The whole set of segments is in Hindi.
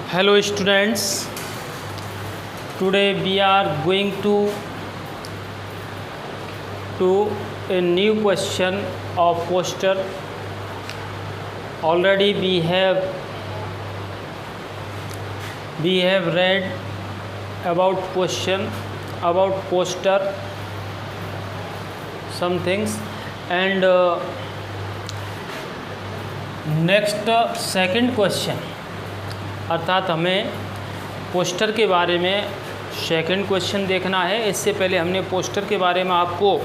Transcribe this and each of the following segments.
Hello students, today we are going to a new question of poster. Already we have read about question about poster some things, and next second question अर्थात हमें पोस्टर के बारे में सेकंड क्वेश्चन देखना है। इससे पहले हमने पोस्टर के बारे में आपको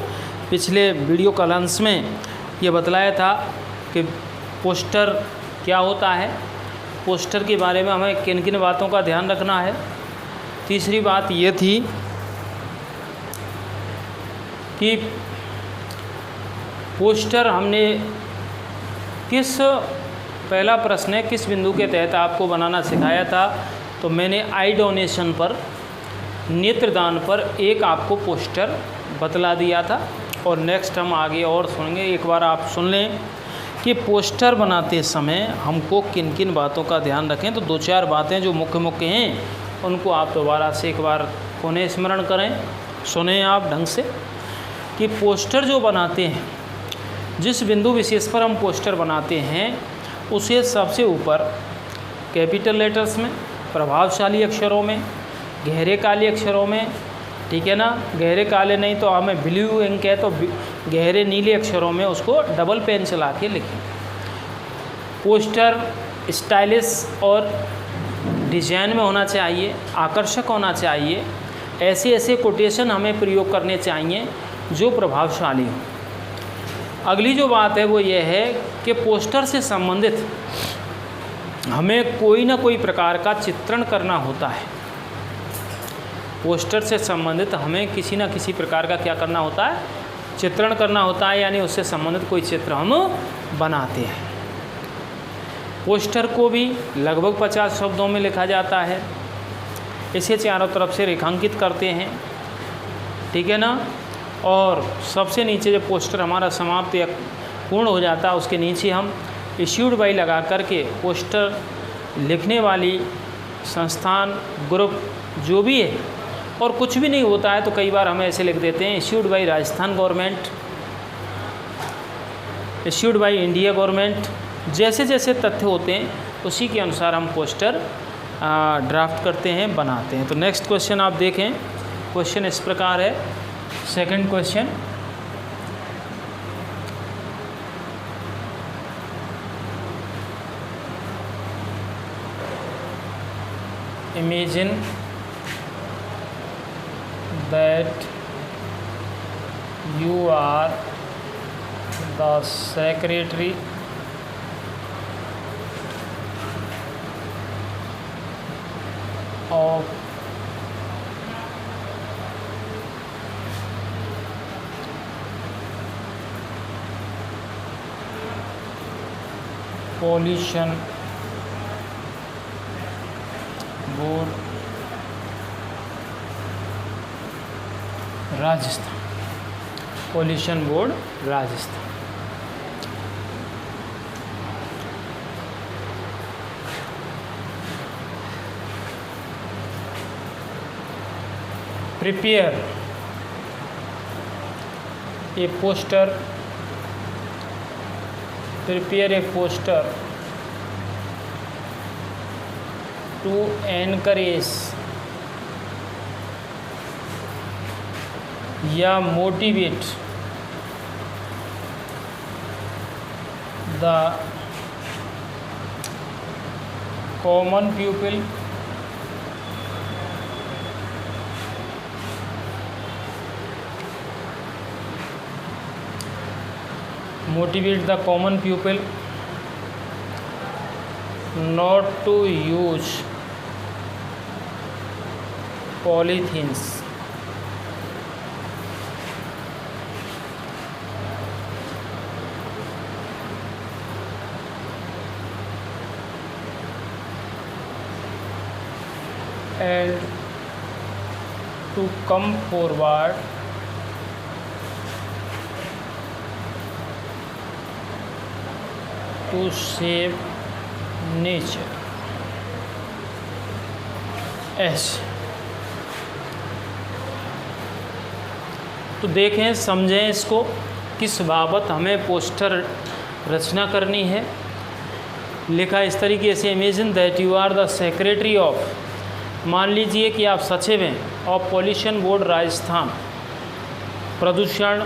पिछले वीडियो कॉन्फ्रेंस में ये बतलाया था कि पोस्टर क्या होता है, पोस्टर के बारे में हमें किन किन बातों का ध्यान रखना है। तीसरी बात ये थी कि पोस्टर हमने पहला प्रश्न है किस बिंदु के तहत आपको बनाना सिखाया था। तो मैंने आई डोनेशन पर, नेत्रदान पर एक आपको पोस्टर बतला दिया था। और नेक्स्ट हम आगे और सुनेंगे। एक बार आप सुन लें कि पोस्टर बनाते समय हमको किन किन बातों का ध्यान रखें। तो दो चार बातें जो मुख्य हैं उनको आप दोबारा से एक बार पुनः स्मरण करें, सुने आप ढंग से। कि पोस्टर जो बनाते हैं, जिस बिंदु विशेष पर हम पोस्टर बनाते हैं उसे सबसे ऊपर कैपिटल लेटर्स में, प्रभावशाली अक्षरों में, गहरे काले अक्षरों में, ठीक है ना, गहरे काले नहीं तो हमें ब्लू इंक है तो गहरे नीले अक्षरों में उसको डबल पेन चला के लिखें। पोस्टर स्टाइलिश और डिजाइन में होना चाहिए, आकर्षक होना चाहिए। ऐसे कोटेशन हमें प्रयोग करने चाहिए जो प्रभावशाली हो। अगली जो बात है वो ये है कि पोस्टर से संबंधित हमें कोई ना कोई प्रकार का चित्रण करना होता है। पोस्टर से संबंधित हमें किसी न किसी प्रकार का क्या करना होता है, चित्रण करना होता है, यानी उससे संबंधित कोई चित्र हम बनाते हैं। पोस्टर को भी लगभग 50 शब्दों में लिखा जाता है। इसे चारों तरफ से रेखांकित करते हैं, ठीक है ना। और सबसे नीचे जब पोस्टर हमारा समाप्त या पूर्ण हो जाता है उसके नीचे हम इश्यूड बाई लगा करके पोस्टर लिखने वाली संस्थान, ग्रुप जो भी है, और कुछ भी नहीं होता है तो कई बार हम ऐसे लिख देते हैं issued by Rajasthan government, issued by India government. जैसे जैसे तथ्य होते हैं उसी के अनुसार हम पोस्टर ड्राफ्ट करते हैं, बनाते हैं। तो नेक्स्ट क्वेश्चन आप देखें। क्वेश्चन इस प्रकार है, second question, imagine that you are the secretary of pollution board Rajasthan, pollution board Rajasthan. Prepare a poster, prepare a poster to encourage या motivate the common people not to use polythenes and to come forward to save nature. H. तो देखें, समझें इसको, किस बाबत हमें पोस्टर रचना करनी है। लिखा इस तरीके से, imagine that you are the secretary of, मान लीजिए कि आप सचिव हैं ऑफ पॉल्यूशन बोर्ड राजस्थान, प्रदूषण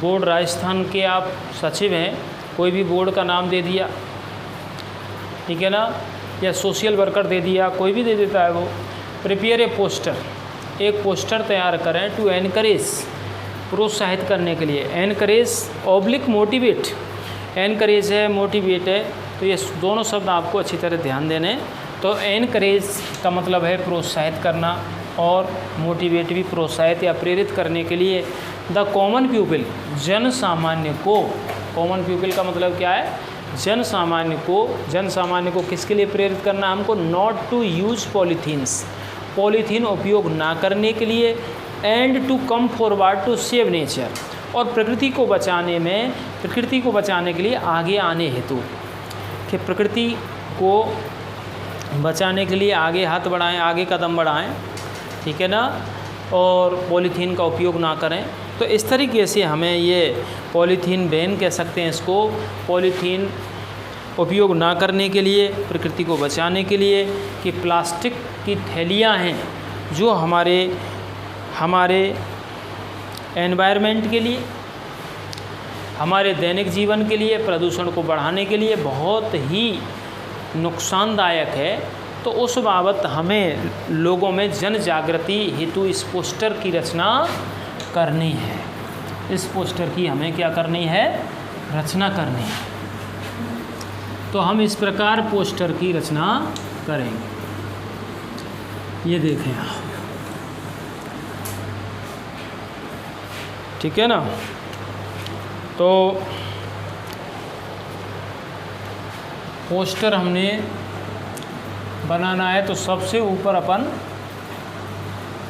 बोर्ड राजस्थान के आप सचिव हैं, कोई भी बोर्ड का नाम दे दिया, ठीक है ना, या सोशल वर्कर दे दिया, कोई भी दे देता है वो। प्रिपेयर ए पोस्टर, एक पोस्टर तैयार करें टू एनकरेज, प्रोत्साहित करने के लिए, एनकरेज ऑब्लिक मोटिवेट, एनकरेज है मोटिवेट है, तो ये दोनों शब्द आपको अच्छी तरह ध्यान देने। तो एनकरेज का मतलब है प्रोत्साहित करना, और मोटिवेट भी प्रोत्साहित या प्रेरित करने के लिए। द कॉमन पीपल, जन सामान्य को, कॉमन पीपल का मतलब क्या है, जन सामान्य को। जन सामान्य को किसके लिए प्रेरित करना हमको, not to use polythenes, polythene उपयोग ना करने के लिए, and to come forward to save nature, और प्रकृति को बचाने में, प्रकृति को बचाने के लिए आगे आने हेतु, कि प्रकृति को बचाने के लिए आगे हाथ बढ़ाएं, आगे कदम बढ़ाएं, ठीक है ना, और पॉलीथीन का उपयोग ना करें। तो इस तरीके से हमें ये पॉलीथीन बैन कह सकते हैं इसको, पॉलीथीन उपयोग ना करने के लिए, प्रकृति को बचाने के लिए, कि प्लास्टिक की थैलियाँ हैं जो हमारे एनवायरनमेंट के लिए, हमारे दैनिक जीवन के लिए, प्रदूषण को बढ़ाने के लिए बहुत ही नुकसानदायक है। तो उस बाबत हमें लोगों में जन जागृति हेतु इस पोस्टर की रचना करनी है। इस पोस्टर की हमें क्या करनी है, रचना करनी है। तो हम इस प्रकार पोस्टर की रचना करेंगे। ये देखें आप, ठीक है ना। तो पोस्टर हमने बनाना है, तो सबसे ऊपर अपन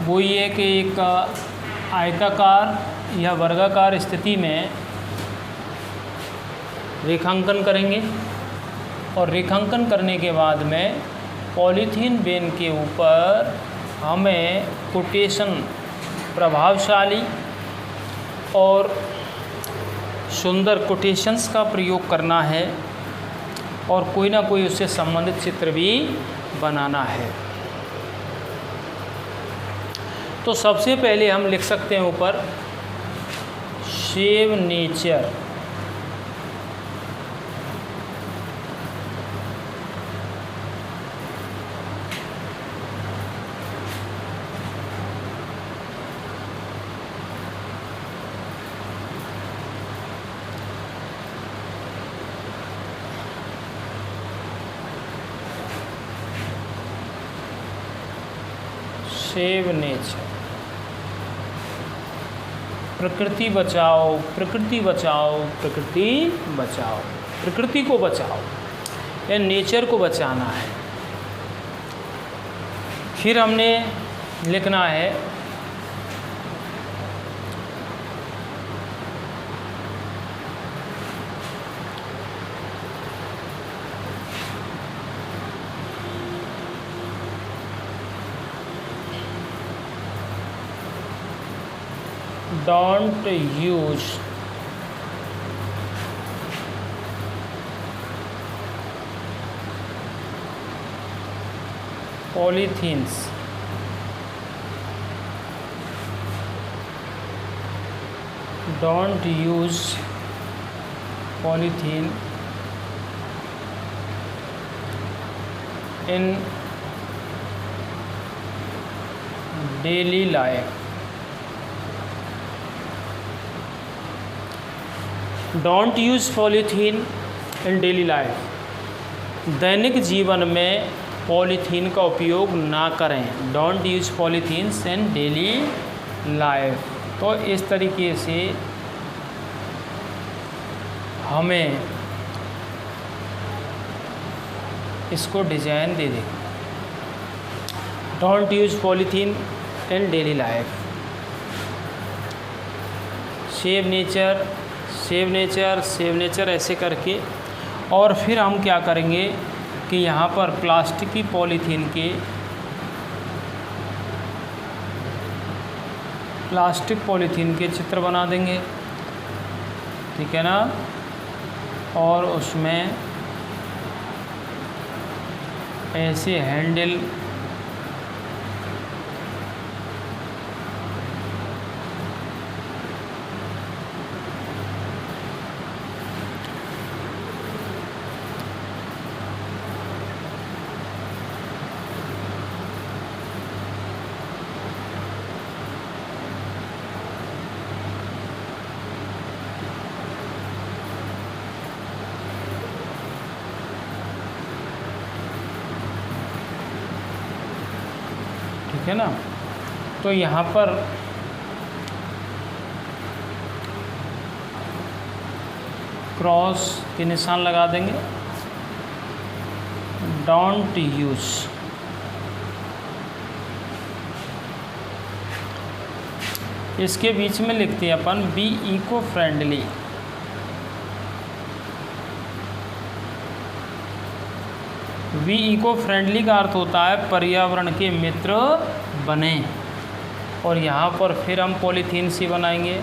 वो ये कि एक आयताकार या वर्गाकार स्थिति में रेखांकन करेंगे, और रेखांकन करने के बाद में पॉलीथीन बैन के ऊपर हमें कोटेशन, प्रभावशाली और सुंदर कोटेशंस का प्रयोग करना है, और कोई ना कोई उससे संबंधित चित्र भी बनाना है। तो सबसे पहले हम लिख सकते हैं ऊपर, सेव नेचर, सेव नेचर, प्रकृति बचाओ, प्रकृति बचाओ, प्रकृति बचाओ, प्रकृति को बचाओ, या नेचर को बचाना है। फिर हमने लिखना है don't use polythenes don't use polythene in daily life। Don't use polythene in daily life, दैनिक जीवन में पॉलीथीन का उपयोग ना करें। Don't use polythenes in daily life. तो इस तरीके से हमें इसको डिज़ाइन दे दें, don't use polythene in daily life. Save nature, save nature, save nature ऐसे करके, और फिर हम क्या करेंगे कि यहाँ पर प्लास्टिक की पॉलीथीन के प्लास्टिक पॉलीथीन के चित्र बना देंगे, ठीक है ना। और उसमें ऐसे हैंडल ठीक है ना। तो यहाँ पर क्रॉस के निशान लगा देंगे, डोंट यूज। इसके बीच में लिखते हैं अपन be eco friendly. Be eco friendly का अर्थ होता है पर्यावरण के मित्र बने। और यहाँ पर फिर हम पॉलीथीन सी बनाएंगे,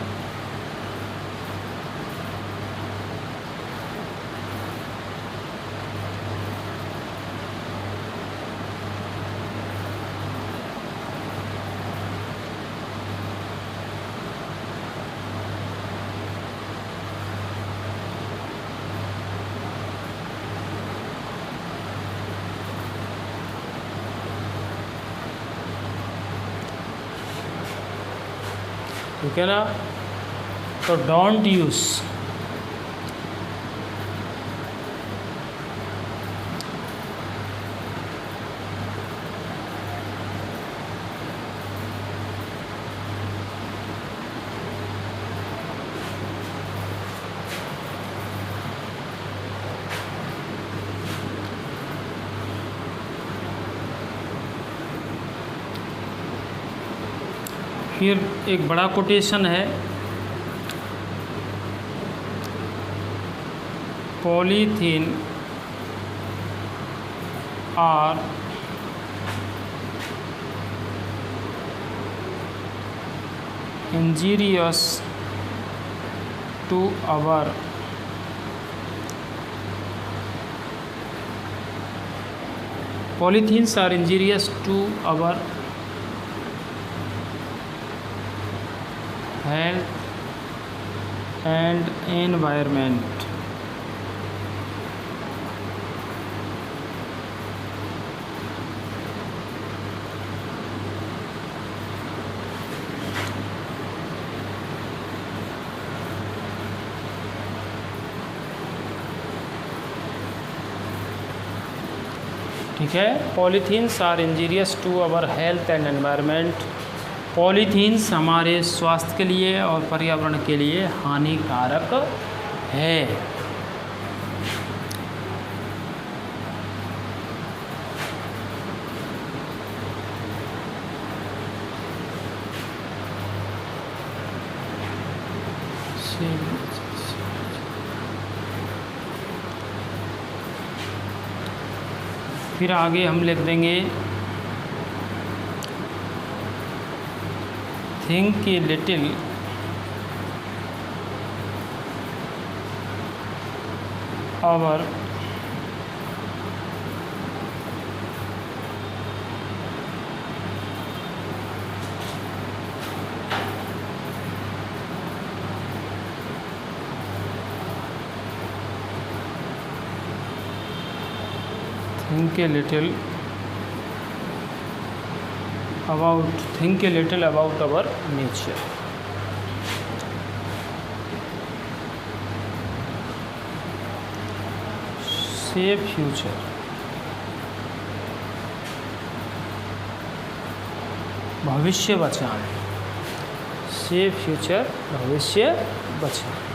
ठीक है ना। तो डोंट यूज, फिर एक बड़ा कोटेशन है, polythene are injurious to our polythenes are injurious to our health and environment. ठीक है, polythenes are injurious to our health and environment. Polythenes हमारे स्वास्थ्य के लिए और पर्यावरण के लिए हानिकारक है। फिर आगे हम लिख देंगे think a little our think a little about our nature. Save future. भविष्य बचाएं। सेव फ्यूचर, भविष्य बचाएं।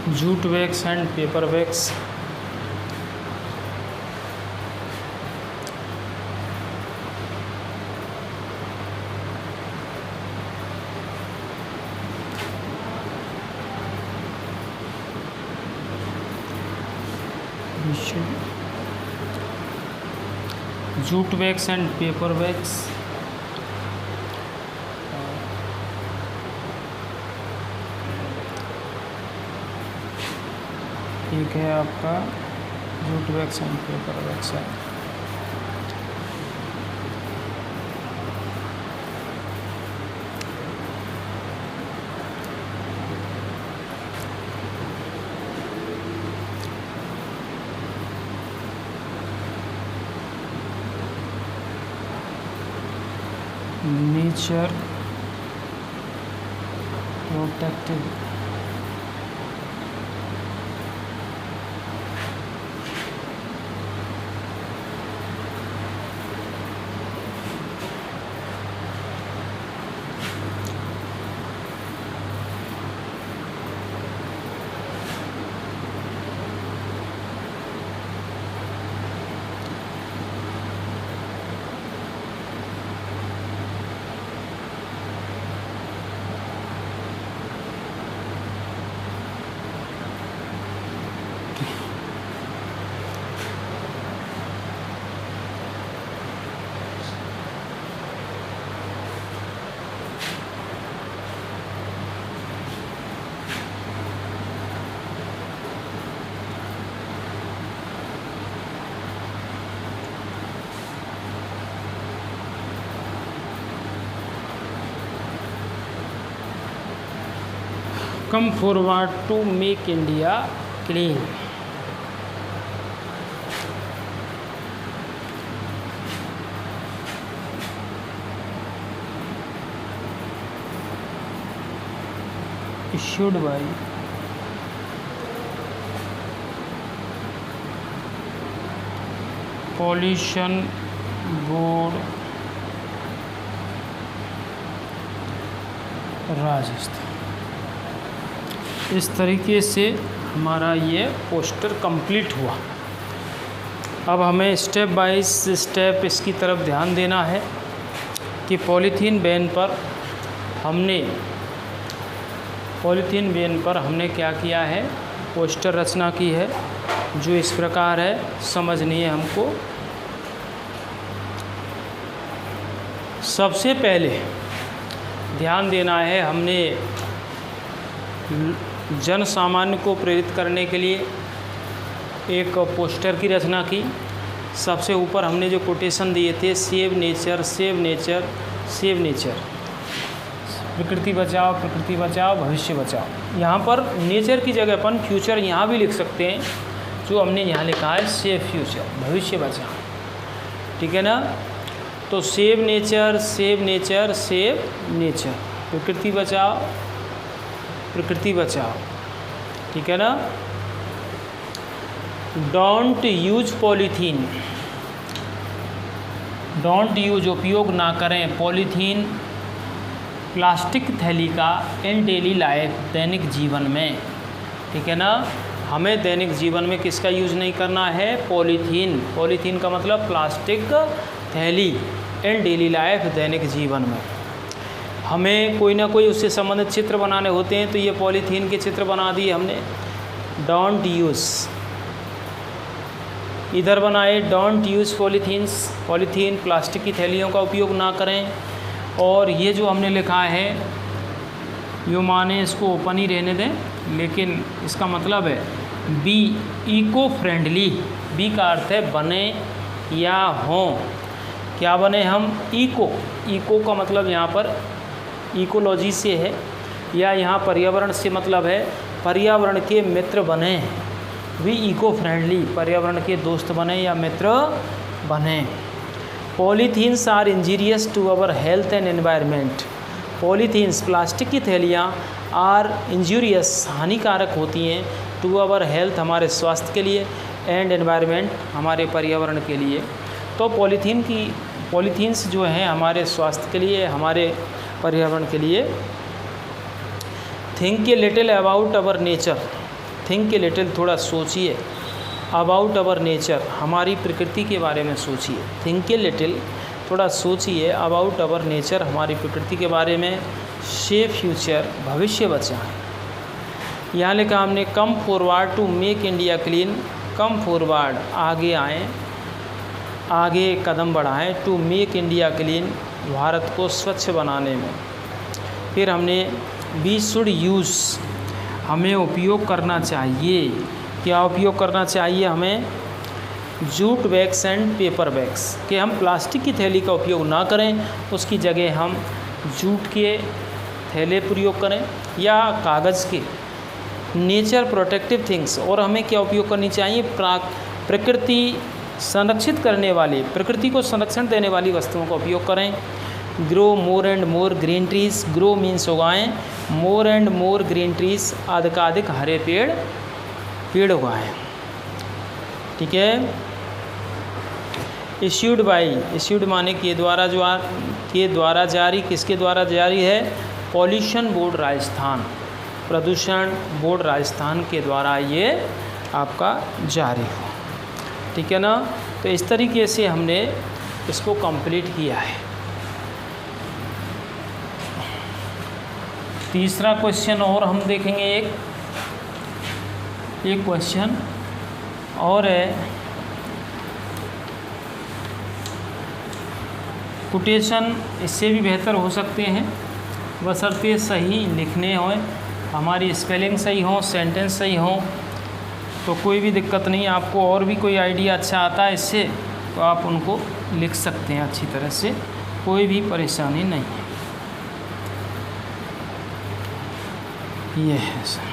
Jute bags and paper bags. Jute bags and paper bags. एक है आपका jute bags and paper bags है। Nature protective come forward to make India clean. Issued by pollution board Rajasthan. इस तरीके से हमारा ये पोस्टर कंप्लीट हुआ। अब हमें स्टेप बाय स्टेप इसकी तरफ ध्यान देना है कि पॉलीथीन बैन पर हमने क्या किया है, पोस्टर रचना की है, जो इस प्रकार है। समझनी है हमको। सबसे पहले ध्यान देना है, हमने जन सामान्य को प्रेरित करने के लिए एक पोस्टर की रचना की। सबसे ऊपर हमने जो कोटेशन दिए थे, save nature, save nature, save nature, प्रकृति बचाओ, प्रकृति बचाओ, भविष्य बचाओ। यहाँ पर नेचर की जगह अपन फ्यूचर यहाँ भी लिख सकते हैं, जो हमने यहाँ लिखा है सेव फ्यूचर, भविष्य बचाओ। ठीक है ना। तो save nature, save nature, save nature, प्रकृति बचाओ, प्रकृति बचाओ। ठीक है ना। Don't use polythene, don't use उपयोग ना करें पॉलीथीन, प्लास्टिक थैली का इन डेली लाइफ, दैनिक जीवन में। ठीक है ना। हमें दैनिक जीवन में किसका यूज़ नहीं करना है, पॉलीथीन। पॉलीथीन का मतलब प्लास्टिक थैली इन डेली लाइफ, दैनिक जीवन में। हमें कोई ना कोई उससे संबंधित चित्र बनाने होते हैं, तो ये पॉलीथीन के चित्र बना दिए हमने। डोंट यूज़, इधर बनाए don't use polythenes, polythene plastic की थैलियों का उपयोग ना करें। और ये जो हमने लिखा है, यो माने इसको ओपन ही रहने दें, लेकिन इसका मतलब है बी इको फ्रेंडली। बी का अर्थ है बने या हों। क्या बने हम, इको। इको का मतलब यहाँ पर इकोलॉजी से है, या यहाँ पर्यावरण से मतलब है पर्यावरण के मित्र बने। वी इको फ्रेंडली, पर्यावरण के दोस्त बने या मित्र बने। Polythenes are injurious to our health and environment. Polythenes, plastic की थैलियाँ, आर इंजूरियस, हानिकारक होती हैं, टू अवर हेल्थ, हमारे स्वास्थ्य के लिए, एंड एनवायरनमेंट, हमारे पर्यावरण के लिए। तो पॉलीथीन्स जो हैं हमारे स्वास्थ्य के लिए, हमारे पर्यावरण के लिए। Think a little about our nature. Think a little, थोड़ा सोचिए। अबाउट अवर नेचर, हमारी प्रकृति के बारे में सोचिए। थिंक ए लिटिल, थोड़ा सोचिए। अबाउट अवर नेचर, हमारी प्रकृति के बारे में। सेव फ्यूचर, भविष्य बचाएं। यहाँ लिखा हमने come forward to make India clean. Come forward, आगे आएँ, आगे कदम बढ़ाएं। To make India clean, Bharat को स्वच्छ बनाने में। फिर हमने वी शुड यूज़, हमें उपयोग करना चाहिए। क्या उपयोग करना चाहिए हमें? Jute bags and paper bags, कि हम प्लास्टिक की थैली का उपयोग ना करें, उसकी जगह हम जूट के थैले प्रयोग करें या कागज़ के। नेचर प्रोटेक्टिव थिंग्स, और हमें क्या उपयोग करनी चाहिए? प्रकृति संरक्षित करने वाली, प्रकृति को संरक्षण देने वाली वस्तुओं का उपयोग करें। Grow more and more green trees, grow means उगाएं, more and more green trees, अधिकाधिक हरे पेड़ उगाएं। ठीक है। इश्यूड बाई, इश्यूड माने के द्वारा जारी, किसके द्वारा जारी है? पॉल्यूशन बोर्ड राजस्थान, प्रदूषण बोर्ड राजस्थान के द्वारा ये आपका जारी हो। ठीक है ना। तो इस तरीके से हमने इसको कंप्लीट किया है। तीसरा क्वेश्चन और हम देखेंगे, एक क्वेश्चन और है, कोटेशन इससे भी बेहतर हो सकते हैं, बशर्ते सही लिखने हों, हमारी स्पेलिंग सही हो, सेंटेंस सही हो, तो कोई भी दिक्कत नहीं। आपको और भी कोई आइडिया अच्छा आता है इससे, तो आप उनको लिख सकते हैं अच्छी तरह से, कोई भी परेशानी नहीं है। ये है सर।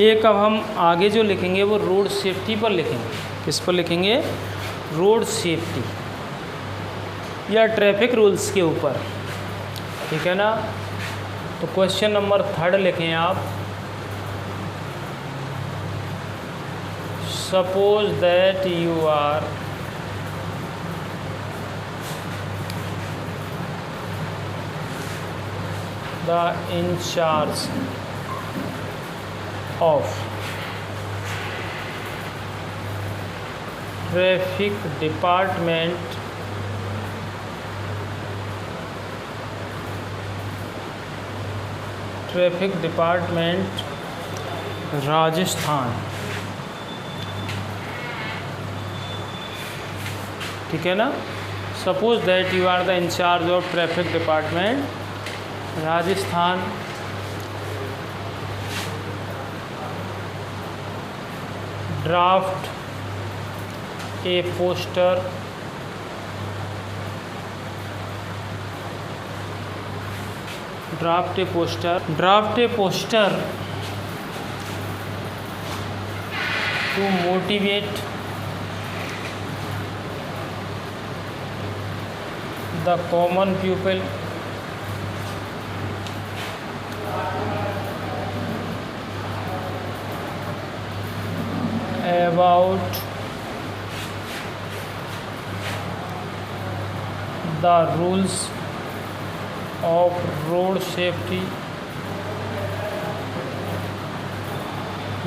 एक अब हम आगे जो लिखेंगे वो रोड सेफ्टी पर लिखेंगे। किस पर लिखेंगे? रोड सेफ्टी या ट्रैफिक रूल्स के ऊपर। ठीक है ना। तो क्वेश्चन नंबर 3 लिखें आप। Suppose that you are the incharge of traffic department Rajasthan. ठीक है ना। Suppose that you are the incharge of traffic department Rajasthan, draft a poster to motivate the common people about the rules of road safety.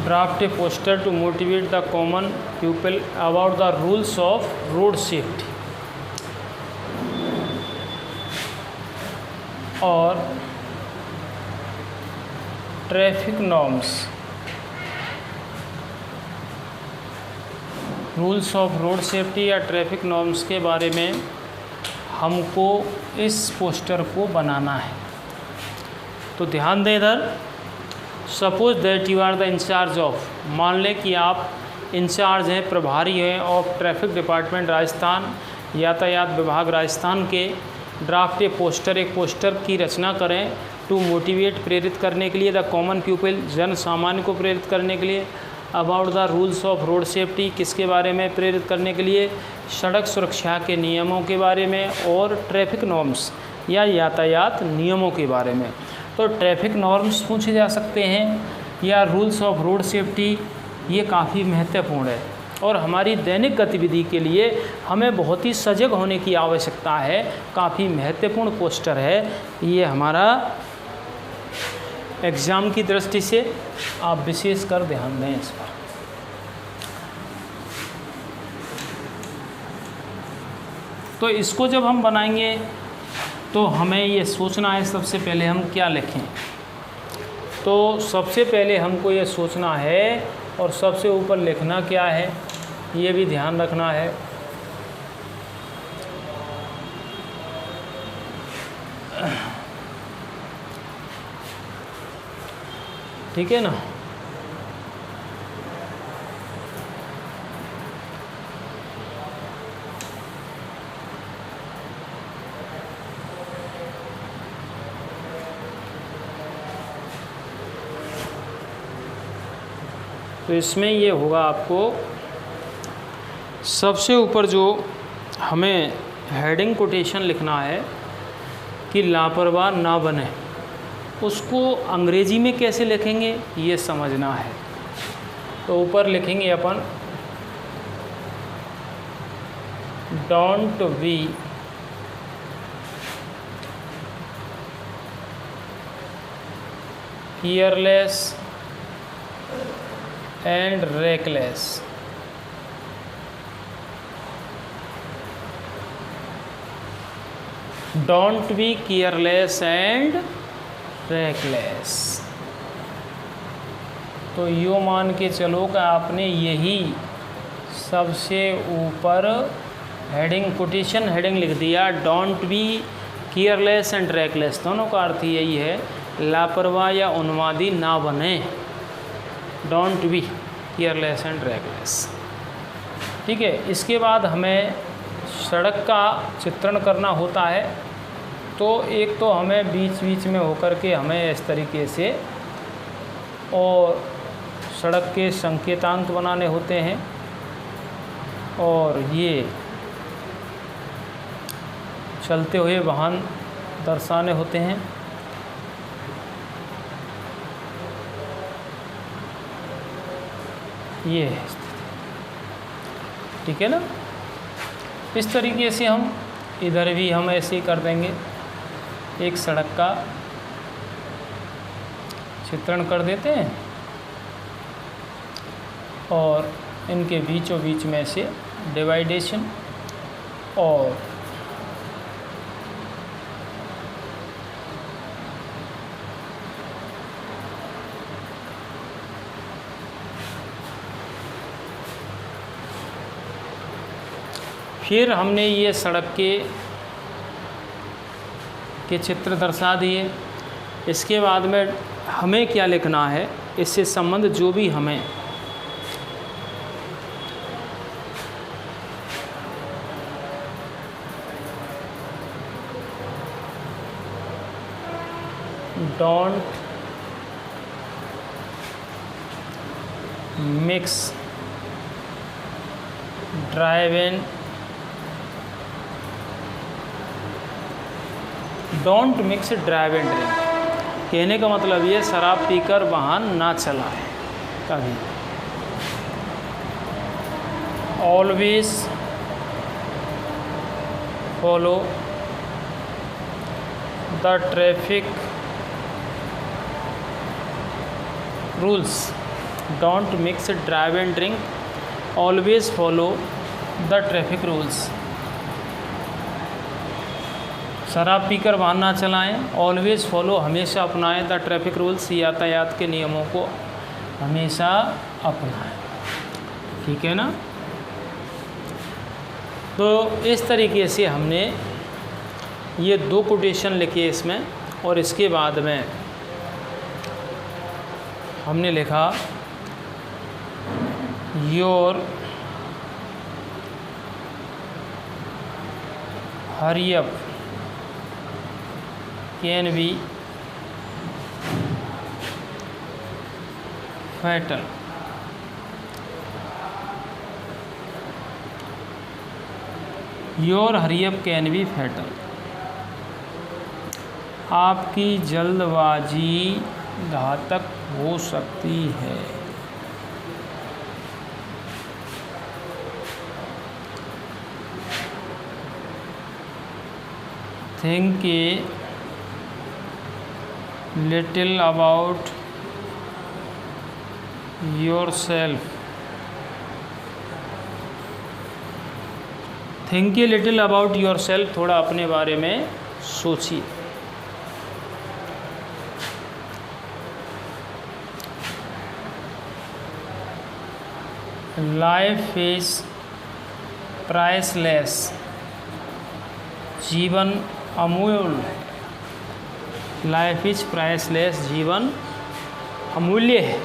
Draft a poster to motivate the common people about the rules of road safety. और traffic norms, rules of road safety या ट्रैफिक नॉर्म्स के बारे में हमको इस पोस्टर को बनाना है। तो ध्यान दें इधर। Suppose that you are the incharge of, मान लें कि आप इंचार्ज हैं, प्रभारी हैं ऑफ ट्रैफिक डिपार्टमेंट राजस्थान, यातायात विभाग राजस्थान के। ड्राफ्ट ए पोस्टर, एक पोस्टर की रचना करें टू मोटिवेट, प्रेरित करने के लिए, द कॉमन पीपल, जन सामान्य को प्रेरित करने के लिए, about the rules of road safety, किसके बारे में प्रेरित करने के लिए, सड़क सुरक्षा के नियमों के बारे में, और ट्रैफिक नॉर्म्स या यातायात नियमों के बारे में। तो ट्रैफिक नॉर्म्स पूछे जा सकते हैं या रूल्स ऑफ रोड सेफ्टी, ये काफ़ी महत्वपूर्ण है। और हमारी दैनिक गतिविधि के लिए हमें बहुत ही सजग होने की आवश्यकता है। काफ़ी महत्वपूर्ण पोस्टर है ये हमारा एग्ज़ाम की दृष्टि से, आप विशेष कर ध्यान दें इस पर। तो इसको जब हम बनाएंगे तो हमें ये सोचना है सबसे पहले हम क्या लिखें। तो सबसे पहले हमको ये सोचना है और सबसे ऊपर लिखना क्या है ये भी ध्यान रखना है। ठीक है ना। तो इसमें ये होगा आपको सबसे ऊपर जो हमें हेडिंग कोटेशन लिखना है कि लापरवाह ना बने, उसको अंग्रेजी में कैसे लिखेंगे ये समझना है। तो ऊपर लिखेंगे अपन don't be careless and reckless. Don't be careless and reckless. तो यो मान के चलो कि आपने यही सबसे ऊपर हेडिंग कोटेशन हेडिंग लिख दिया, don't be careless and reckless. दोनों का अर्थ यही है लापरवाह या उन्मादी ना बने। Don't be careless and reckless. ठीक है। इसके बाद हमें सड़क का चित्रण करना होता है। तो एक तो हमें बीच बीच में होकर के हमें इस तरीके से और सड़क के संकेतांक बनाने होते हैं और ये चलते हुए वाहन दर्शाने होते हैं। ये है स्थिति। ठीक है ना। इस तरीके से हम इधर भी हम ऐसे ही कर देंगे, एक सड़क का चित्रण कर देते हैं और इनके बीचों बीच में से डिवाइडेशन और फिर हमने ये सड़क के चित्र दर्शा दिए। इसके बाद में हमें क्या लिखना है, इससे संबंध जो भी हमें don't mix drive in, don't mix drive and drink. कहने का मतलब ये शराब पीकर वाहन ना चलाएं कभी। Always follow the traffic rules. Don't mix drive and drink, always follow the traffic rules. शराब पीकर वाहन ना चलाएं, ऑलवेज फॉलो हमेशा अपनाएं द ट्रैफिक रूल्स, यातायात के नियमों को हमेशा अपनाएं। ठीक है ना। तो इस तरीके से हमने ये 2 कोटेशन लिखे इसमें और इसके बाद में हमने लिखा your hurry up can be fatal. Your hurry up can be fatal. आपकी जल्दबाजी घातक हो सकती है। Think a little about yourself. Think a little about yourself, थोड़ा अपने बारे में सोचिए। लाइफ इज प्राइसलेस, जीवन अमूल्य। लाइफ इज प्राइसलेस, जीवन अमूल्य है।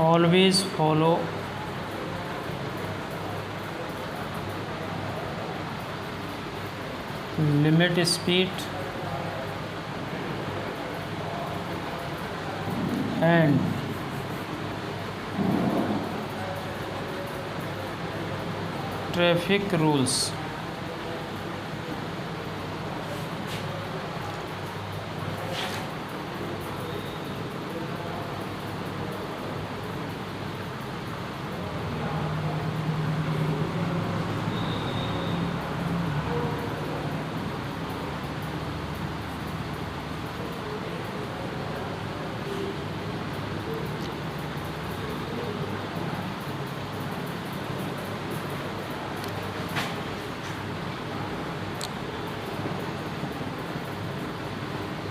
Always follow limit speed and traffic rules।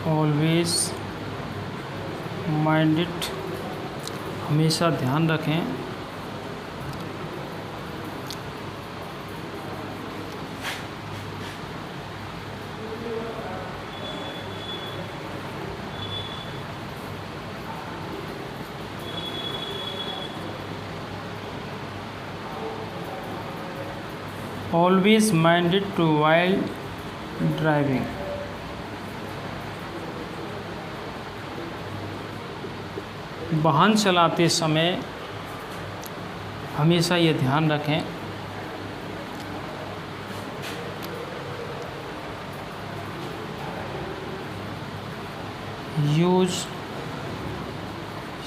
Always minded, हमेशा ध्यान रखें। Always minded to while driving. वाहन चलाते समय हमेशा ये ध्यान रखें use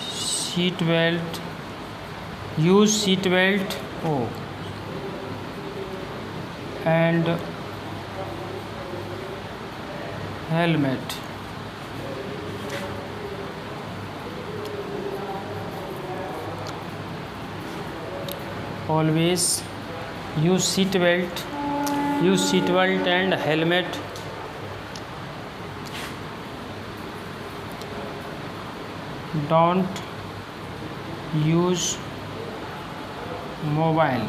seat belt, and helmet. Always use seat belt and helmet। Don't use mobile।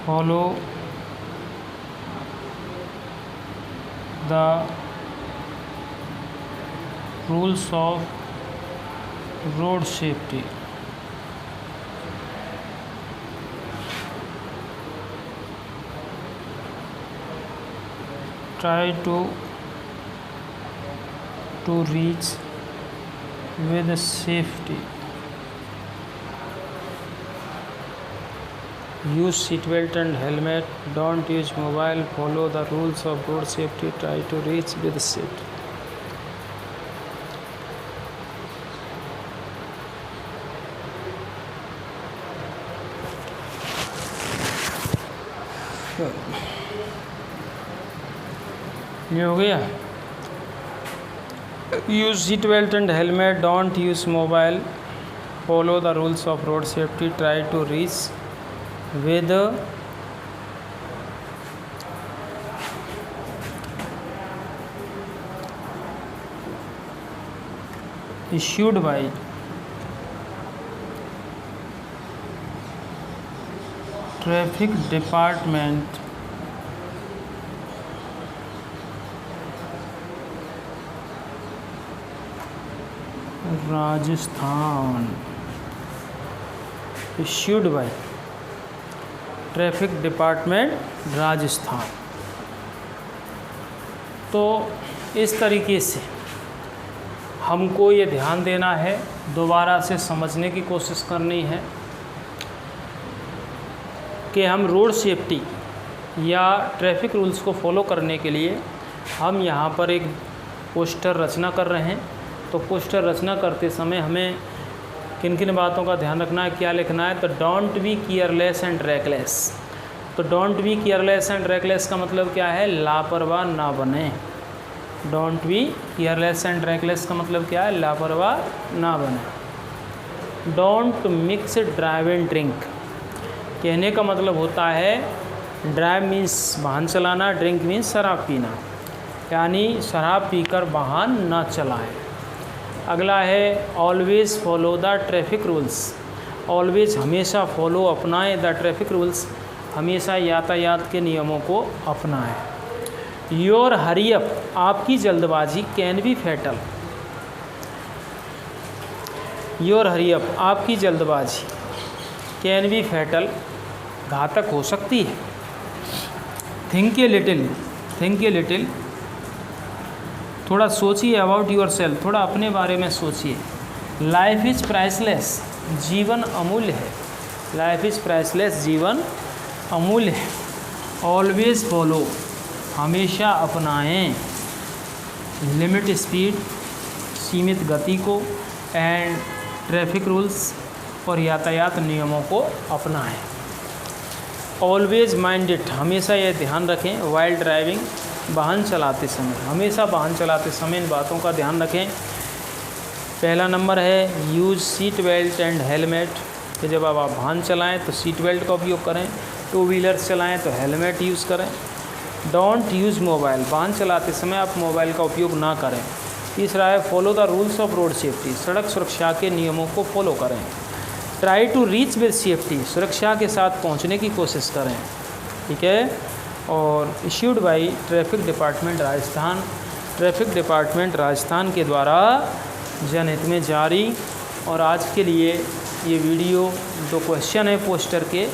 Follow the rules of road safety। Try to reach with safety। Use seatbelt and helmet। Don't use mobile। Follow the rules of road safety। Try to reach with safety। ये हो गया। Use seat belt and helmet, don't use mobile, follow the rules of road safety, try to reach with issued by traffic department Rajasthan. Issued by traffic department Rajasthan. तो इस तरीके से हमको ये ध्यान देना है, दोबारा से समझने की कोशिश करनी है कि हम रोड सेफ्टी या ट्रैफिक रूल्स को फॉलो करने के लिए हम यहाँ पर एक पोस्टर रचना कर रहे हैं। तो पोस्टर रचना करते समय हमें किन किन बातों का ध्यान रखना है, क्या लिखना है। तो don't be careless and reckless. तो don't be careless and reckless का मतलब क्या है, लापरवाह ना बने। Don't be careless and reckless का मतलब क्या है, लापरवाह ना बने। Don't mix drive and drink, कहने का मतलब होता है ड्राइव मीन्स वाहन चलाना, ड्रिंक मीन्स शराब पीना, यानी शराब पीकर वाहन न चलाएं। अगला है always follow the traffic rules. Always हमेशा फॉलो अपनाएं द ट्रैफिक रूल्स, हमेशा यातायात के नियमों को अपनाएं। योर हरी अप, आपकी जल्दबाजी can be fatal. Your hurry up, आपकी जल्दबाजी कैन बी फैटल, घातक हो सकती है। Think a little, think a little, थोड़ा सोचिए अबाउट योर सेल्फ, थोड़ा अपने बारे में सोचिए। लाइफ इज़ प्राइसलेस, जीवन अमूल्य है। लाइफ इज़ प्राइसलेस, जीवन अमूल्य है। ऑलवेज़ फॉलो, हमेशा अपनाएं लिमिट स्पीड, सीमित गति को, एंड ट्रैफिक रूल्स, और यातायात नियमों को अपनाएं। ऑलवेज़ माइंड इट, हमेशा यह ध्यान रखें वाइल ड्राइविंग, वाहन चलाते समय, हमेशा वाहन चलाते समय इन बातों का ध्यान रखें। पहला नंबर है use seat belt and helmet, कि जब आप वाहन चलाएं तो सीट बेल्ट का उपयोग करें, टू व्हीलर्स चलाएं तो हेलमेट यूज़ करें। डोंट यूज़ मोबाइल, वाहन चलाते समय आप मोबाइल का उपयोग ना करें। तीसरा है follow the rules of road safety, सड़क सुरक्षा के नियमों को फॉलो करें। Try to reach with safety, सुरक्षा के साथ पहुंचने की कोशिश करें। ठीक है। और issued by traffic department Rajasthan, traffic department Rajasthan के द्वारा जनहित में जारी। और आज के लिए ये वीडियो, जो क्वेश्चन है पोस्टर के,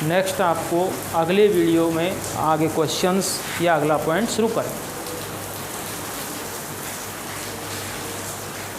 नेक्स्ट आपको अगले वीडियो में आगे क्वेश्चंस या अगला पॉइंट शुरू करें।